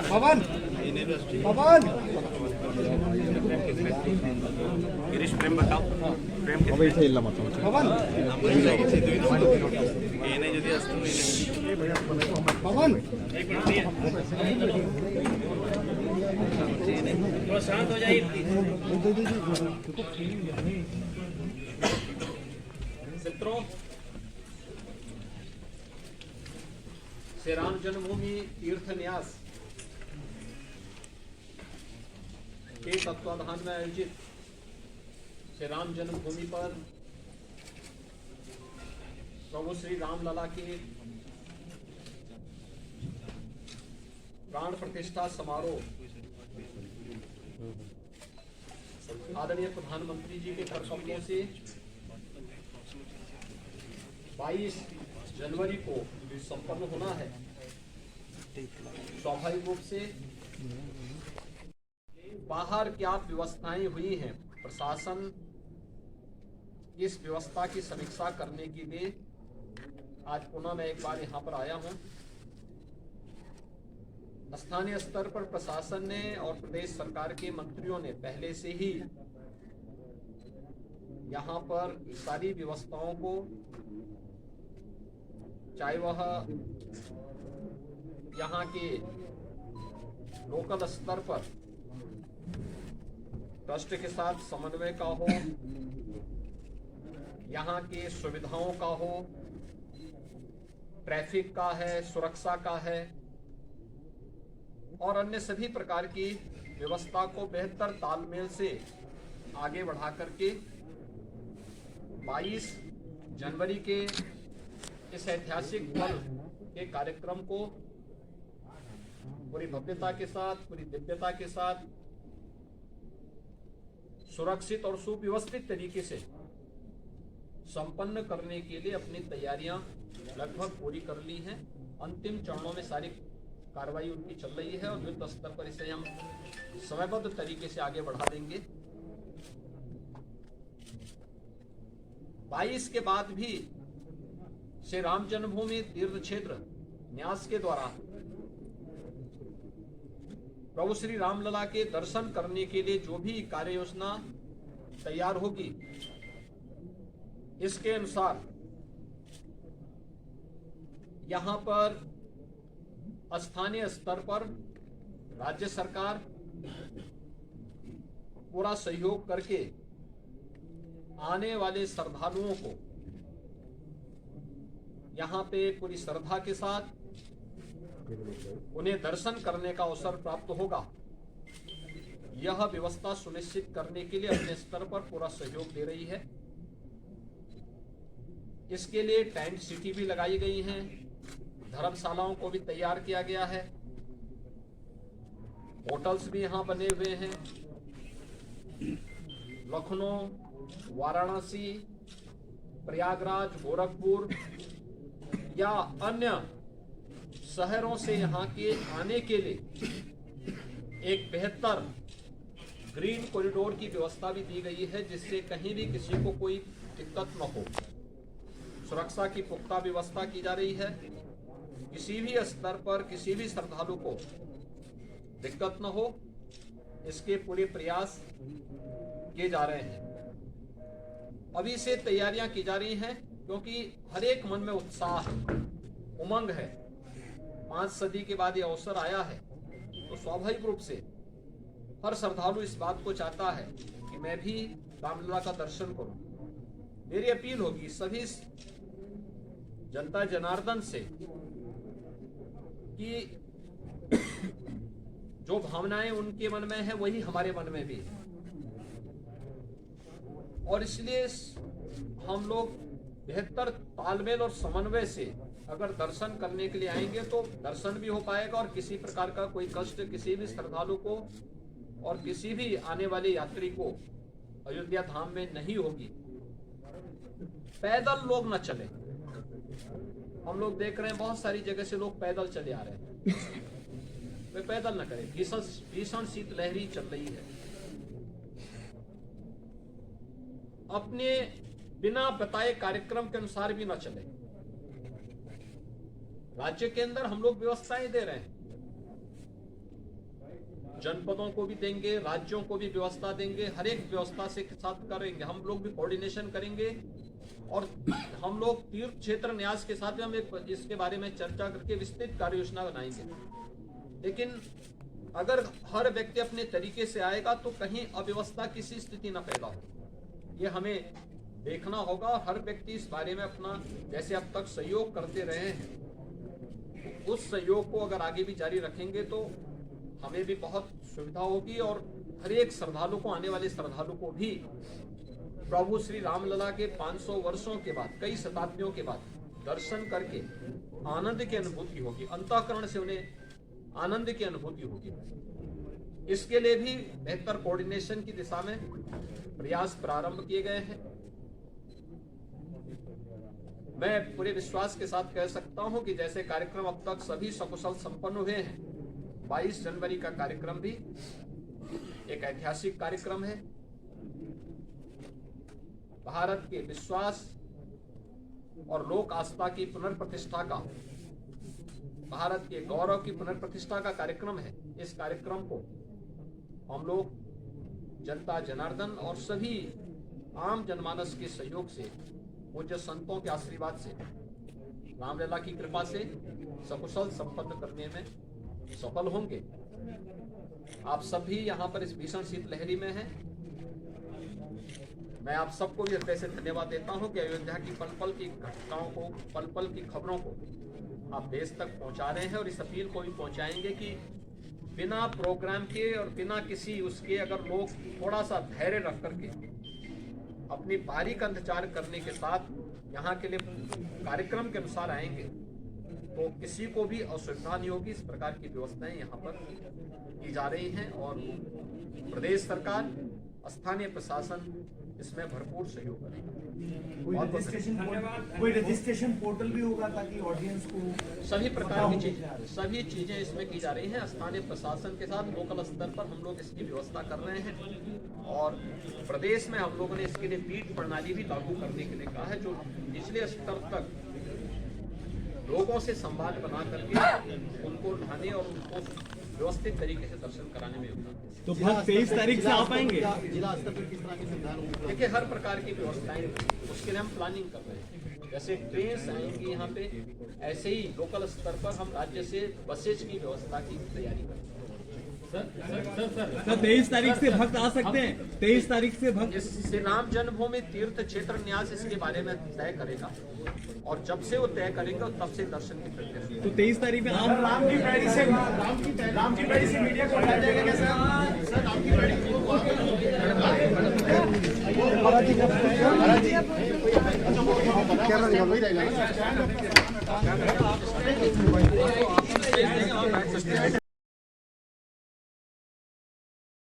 पवन पवन गिरीश प्रेम बताओ प्रेम इसे ಇಲ್ಲ ಮತ್ತೆ पवन ಏನೇ ಜೊತೆ ಅಷ್ಟೊಂದು पवन थोड़ा शांत हो जाइए मित्रों। श्री राम जन्मभूमि तीर्थ न्यास के तत्वाधान में आयोजित श्री राम जन्मभूमि पर प्रभु श्री राम लला के प्राण प्रतिष्ठा समारोह आदरणीय प्रधानमंत्री जी के कर्तव्यों से 22 जनवरी को संपन्न होना है। स्वाभाविक रूप से बाहर क्या व्यवस्थाएं हुई हैं, प्रशासन इस व्यवस्था की समीक्षा करने के लिए आज पुनः मैं एक बार यहाँ पर आया हूँ। स्थानीय स्तर पर प्रशासन ने और प्रदेश सरकार के मंत्रियों ने पहले से ही यहाँ पर सारी व्यवस्थाओं को, चाहे वह यहाँ के लोकल स्तर पर ट्रस्ट के साथ समन्वय का हो, यहाँ के सुविधाओं का हो, ट्रैफिक का है, सुरक्षा का है और अन्य सभी प्रकार की व्यवस्था को बेहतर तालमेल से आगे बढ़ा करके 22 जनवरी के इस ऐतिहासिक पर्व के कार्यक्रम को पूरी भव्यता के साथ, पूरी दिव्यता के साथ, सुरक्षित और सुव्यवस्थित तरीके से संपन्न करने के लिए अपनी तैयारियां लगभग पूरी कर ली हैं। अंतिम चरणों में सारी कार्रवाई उनकी चल रही है और युद्ध स्तर पर इसे हम समयबद्ध तरीके से आगे बढ़ा देंगे। 22 के बाद भी श्री राम जन्मभूमि तीर्थ क्षेत्र न्यास के द्वारा प्रभु श्री रामलला के दर्शन करने के लिए जो भी कार्य योजना तैयार होगी, इसके अनुसार यहाँ पर स्थानीय स्तर पर राज्य सरकार पूरा सहयोग करके आने वाले श्रद्धालुओं को यहाँ पे पूरी श्रद्धा के साथ उन्हें दर्शन करने का अवसर प्राप्त होगा। यह व्यवस्था सुनिश्चित करने के लिए अपने स्तर पर पूरा सहयोग दे रही है। इसके लिए टेंट सिटी भी लगाई गई हैं, धर्मशालाओं को भी तैयार किया गया है, होटल्स भी यहाँ बने हुए हैं। लखनऊ, वाराणसी, प्रयागराज, गोरखपुर या अन्य शहरों से यहाँ के आने के लिए एक बेहतर ग्रीन कॉरिडोर की व्यवस्था भी दी गई है, जिससे कहीं भी किसी को कोई दिक्कत न हो। सुरक्षा की पुख्ता व्यवस्था की जा रही है, किसी भी स्तर पर किसी भी श्रद्धालु को दिक्कत न हो, इसके पूरे प्रयास किए जा रहे हैं। अभी से तैयारियां की जा रही हैं क्योंकि हर एक मन में उत्साह, उमंग है। 5 सदी के बाद ये अवसर आया है, तो स्वाभाविक रूप से हर श्रद्धालु इस बात को चाहता है कि मैं भी रामलला का दर्शन करूं। मेरी अपील होगी सभी जनता जनार्दन से कि जो भावनाएं उनके मन में है वही हमारे मन में भी है, और इसलिए हम लोग बेहतर तालमेल और समन्वय से अगर दर्शन करने के लिए आएंगे तो दर्शन भी हो पाएगा और किसी प्रकार का कोई कष्ट किसी भी श्रद्धालु को और किसी भी आने वाले यात्री को अयोध्या धाम में नहीं होगी, पैदल लोग न चले। हम लोग देख रहे हैं बहुत सारी जगह से लोग पैदल चले आ रहे हैं, वे पैदल न करें। भीषण शीतलहरी चल रही है, अपने बिना बताए कार्यक्रम के अनुसार भी न चले। राज्य के अंदर हम लोग व्यवस्थाएं दे रहे हैं, जनपदों को भी देंगे, राज्यों को भी व्यवस्था देंगे, हर एक व्यवस्था से साथ करेंगे। हम लोग भी कोऑर्डिनेशन करेंगे और हम लोग तीर्थ क्षेत्र न्यास के साथ भी हम इसके बारे में चर्चा करके विस्तृत कार्य योजना बनाएंगे। लेकिन अगर हर व्यक्ति अपने तरीके से आएगा तो कहीं अव्यवस्था किसी स्थिति न पैदा हो, ये हमें देखना होगा। और हर व्यक्ति इस बारे में अपना जैसे अब तक सहयोग करते रहे हैं, उस सहयोग को अगर आगे भी जारी रखेंगे तो हमें भी बहुत सुविधा होगी और हर एक श्रद्धालु को, आने वाले श्रद्धालु को भी प्रभु श्री रामलला के 500 वर्षों के बाद, कई शताब्दियों के बाद दर्शन करके आनंद की अनुभूति होगी, अंतःकरण से उन्हें आनंद की अनुभूति होगी। इसके लिए भी बेहतर कोऑर्डिनेशन की दिशा में प्रयास प्रारंभ किए गए हैं। मैं पूरे विश्वास के साथ कह सकता हूं कि जैसे कार्यक्रम अब तक सभी सकुशल संपन्न हुए हैं, 22 जनवरी का कार्यक्रम भी एक ऐतिहासिक कार्यक्रम है। भारत के विश्वास और लोक आस्था की पुनर्प्रतिष्ठा का, भारत के गौरव की पुनर्प्रतिष्ठा का कार्यक्रम है। इस कार्यक्रम को हम लोग जनता जनार्दन और सभी आम जनमानस के सहयोग से, पूज्य संतों के आशीर्वाद से, रामलला की कृपा से सकुशल संपन्न करने में सफल होंगे। आप सभी यहाँ पर इस भीषण शीतलहरी में हैं। मैं आप सबको भी हृदय से धन्यवाद देता हूँ कि अयोध्या की पल पल की घटनाओं को, पल पल की खबरों को आप देश तक पहुँचा रहे हैं और इस अपील को भी पहुँचाएंगे कि बिना प्रोग्राम के और बिना किसी उसके अगर लोग थोड़ा सा धैर्य रख करके अपनी बारी का इंतजार करने के साथ यहाँ के लिए कार्यक्रम के अनुसार आएंगे तो किसी को भी असुविधा नहीं होगी। इस प्रकार की व्यवस्थाएं यहाँ पर की जा रही हैं और प्रदेश सरकार, स्थानीय प्रशासन इसमें भरपूर सहयोग करेगा। कोई रजिस्ट्रेशन पोर्टल भी होगा ताकि ऑडियंस को सभी प्रकार की सभी चीजें इसमें की जा रही हैं। स्थानीय प्रशासन के साथ लोकल स्तर पर हम लोग इसकी व्यवस्था कर रहे हैं और प्रदेश में हम लोगों ने इसके लिए पीठ प्रणाली भी लागू करने के लिए कहा है, जो निचले स्तर तक लोगों से संवाद बना करके उनको उठाने और उनको व्यवस्थित तरीके से दर्शन कराने में योगदान। तो 23 तारीख से आ पाएंगे? जिला स्तर पर किस तरह की सुविधाएं? देखिए, हर प्रकार की व्यवस्थाएं, उसके लिए हम प्लानिंग कर रहे हैं। जैसे ट्रेन आएंगी यहाँ पे, ऐसे ही लोकल स्तर पर हम राज्य से बसेज की व्यवस्था की तैयारी कर रहे हैं। सर 23 तारीख से भक्त आ सकते हैं? 23 तारीख से भक्त श्री राम जन्मभूमि तीर्थ क्षेत्र न्यास इसके बारे में तय करेगा और जब से वो तय करेगा तब से दर्शन की प्रक्रिया। तो 23 तारीख में आम राम की पैड़ी से मीडिया को हटाया जाएगा क्या सर? राम की पैड़ी कैमरा निकाल वही रहेगा।